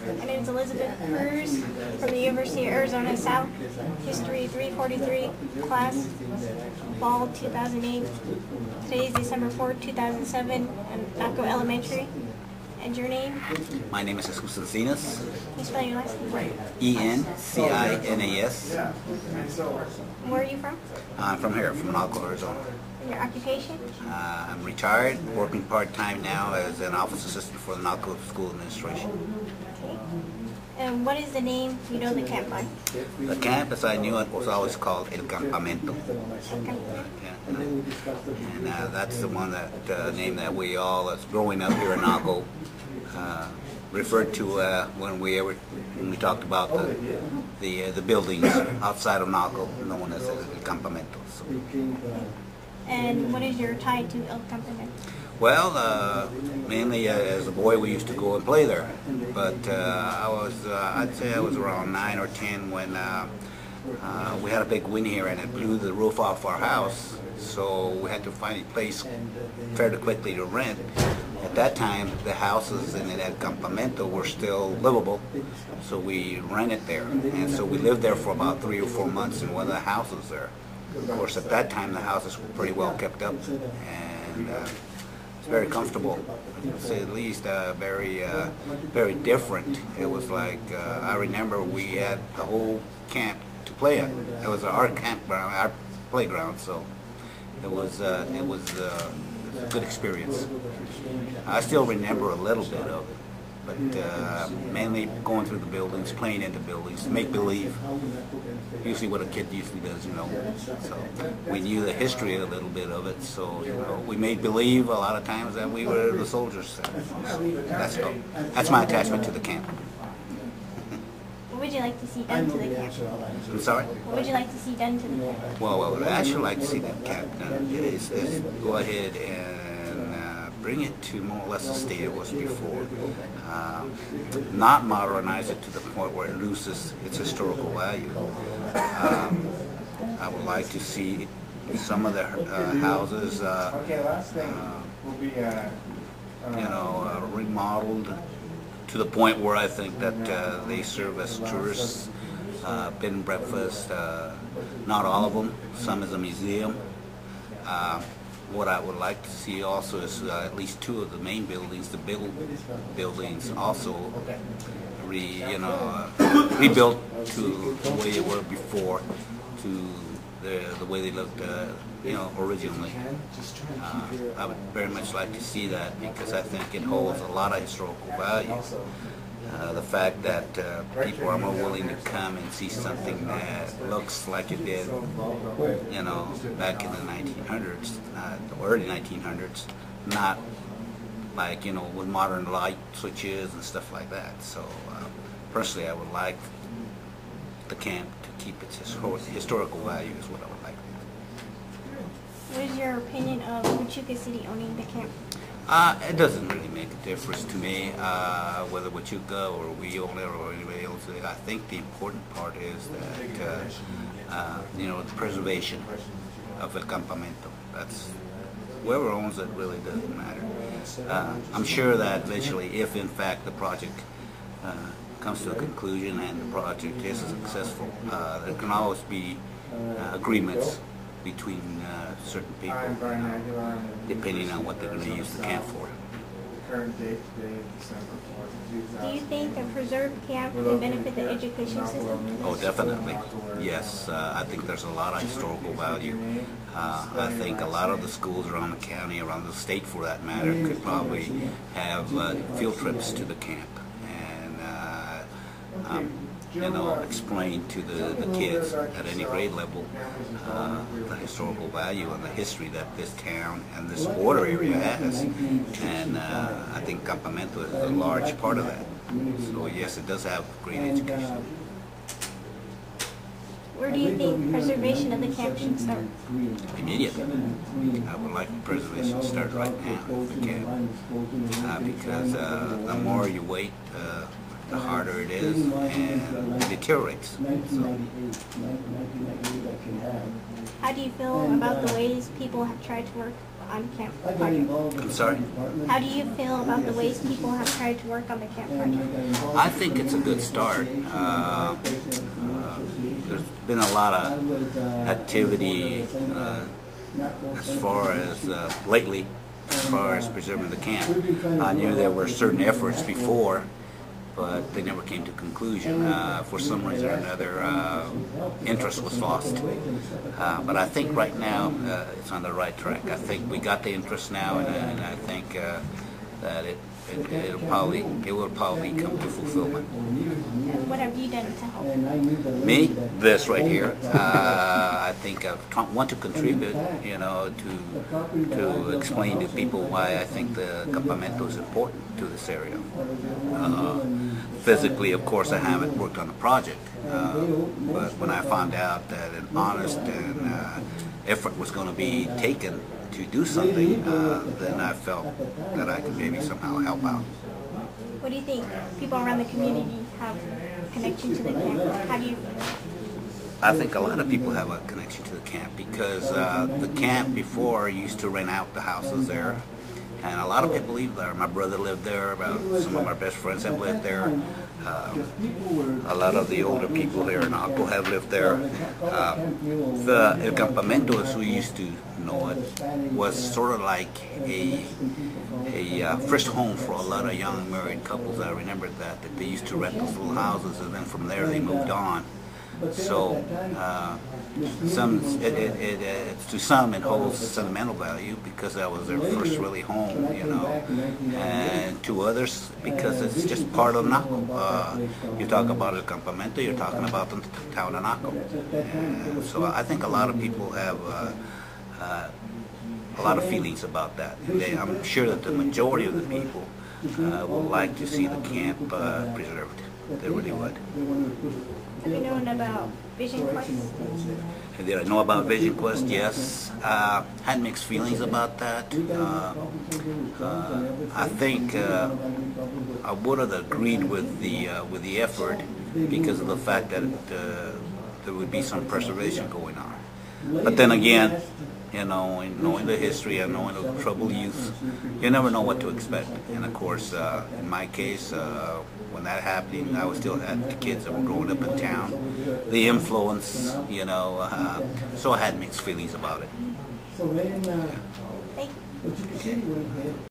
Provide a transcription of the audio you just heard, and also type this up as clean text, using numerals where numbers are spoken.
My name is Elizabeth Cruz from the University of Arizona South, History 343, class, fall 2008. Today is December 4th, 2007, at Naco Elementary. And your name? My name is Encinas. Can you spell your last name? Encinas. Where are you from? I'm from here, from Naco, Arizona. And your occupation? I'm retired, working part-time now as an office assistant for the Naco School Administration. Okay. And what is the name you know the camp by? The camp, as I knew it, was always called El Campamento. And that's the one that name that we all, as growing up here in Naco, referred to when we talked about the buildings outside of Naco, known as El Campamento. So. And what is your tie to El Campamento? Well, mainly as a boy we used to go and play there, but I'd say I was around 9 or 10 when we had a big wind here and it blew the roof off our house, so we had to find a place fairly quickly to rent. At that time, the houses in El Campamento were still livable, so we rented there, and so we lived there for about 3 or 4 months in one of the houses there. Of course, at that time the houses were pretty well kept up, and it's very comfortable, to say the least. Very different. It was like I remember we had the whole camp to play at. It was our campground, our playground, so it was a good experience. I still remember a little bit of it, but mainly going through the buildings, playing in the buildings, make believe. Usually what a kid usually does, you know. So we knew the history a little bit of it, so you know, we made believe a lot of times that we were the soldiers. That's my attachment to the camp. What would you like to see done to the camp? I'm sorry? What would you like to see done to the camp? Well, what I'd actually like to see the camp done is go ahead and bring it to more or less the state it was before. Not modernize it to the point where it loses its historical value. I would like to see some of the houses, remodeled to the point where I think that they serve as tourists, bed and breakfast. Not all of them. Some is a museum. What I would like to see also is at least 2 of the main buildings, the big buildings, also rebuilt to the way they were before, to the way they looked, originally. I would very much like to see that because I think it holds a lot of historical value. The fact that people are more willing to come and see something that looks like it did, back in the 1900s, the early 1900s, not like, with modern light switches and stuff like that. So personally, I would like the camp to keep its historical value is what I would like. What is your opinion of Huachuca City owning the camp? It doesn't really make a difference to me whether Huachuca or we own it or anybody else. I think the important part is that the preservation of El Campamento. That's whoever owns it really doesn't matter. I'm sure that eventually, if in fact the project comes to a conclusion and the project is successful, there can always be agreements between certain people, depending on what they're going to use the camp for. Do you think a preserved camp can benefit the education system? Oh, definitely. Yes, I think there's a lot of historical value. I think a lot of the schools around the county, around the state for that matter, could probably have field trips to the camp and explain to the kids at any grade level the historical value and the history that this town and this border area has. And I think Campamento is a large part of that. So yes, it does have great education. Where do you think preservation of the camp should start? Immediately. I would like preservation to start right now if we can. Because the more you wait, the harder it is, and it deteriorates. So. How do you feel about the ways people have tried to work on camp project? I'm sorry? How do you feel about the ways people have tried to work on the camp project? I think it's a good start. There's been a lot of activity as far as lately, as far as preserving the camp. I knew there were certain efforts before, but they never came to conclusion. For some reason or another, interest was lost. But I think right now it's on the right track. I think we got the interest now, and I think that it will probably come to fulfillment. And what have you done to help? Me, this right here. I think I want to contribute, to explain to people why I think the campamento is important to this area. Physically, of course, I haven't worked on the project, but when I found out that an honest and effort was going to be taken to do something, then I felt that I could maybe somehow help out. What do you think people around the community have connection to the camp? How do you? I think a lot of people have a connection to the camp because the camp before used to rent out the houses there, and a lot of people live there. My brother lived there. Some of my best friends have lived there. A lot of the older people here in Naco have lived there. El Campamento, as we used to know it, was sort of like a first home for a lot of young married couples. I remember that they used to rent those little houses, and then from there they moved on. So to some it holds sentimental value because that was their first really home, and to others because it's just part of Naco. You talk about El Campamento, you're talking about the town of Naco. And so I think a lot of people have a lot of feelings about that. I'm sure that the majority of the people would like to see the camp preserved. They really would. Have you known about Vision Quest? Did I know about Vision Quest? Yes. Had mixed feelings about that. I think I would have agreed with the effort because of the fact that there would be some preservation going on. But then again, knowing the history and knowing the troubled youth, you never know what to expect. And of course, in my case, when that happened, I still had the kids that were growing up in town. The influence, so I had mixed feelings about it. Thank you.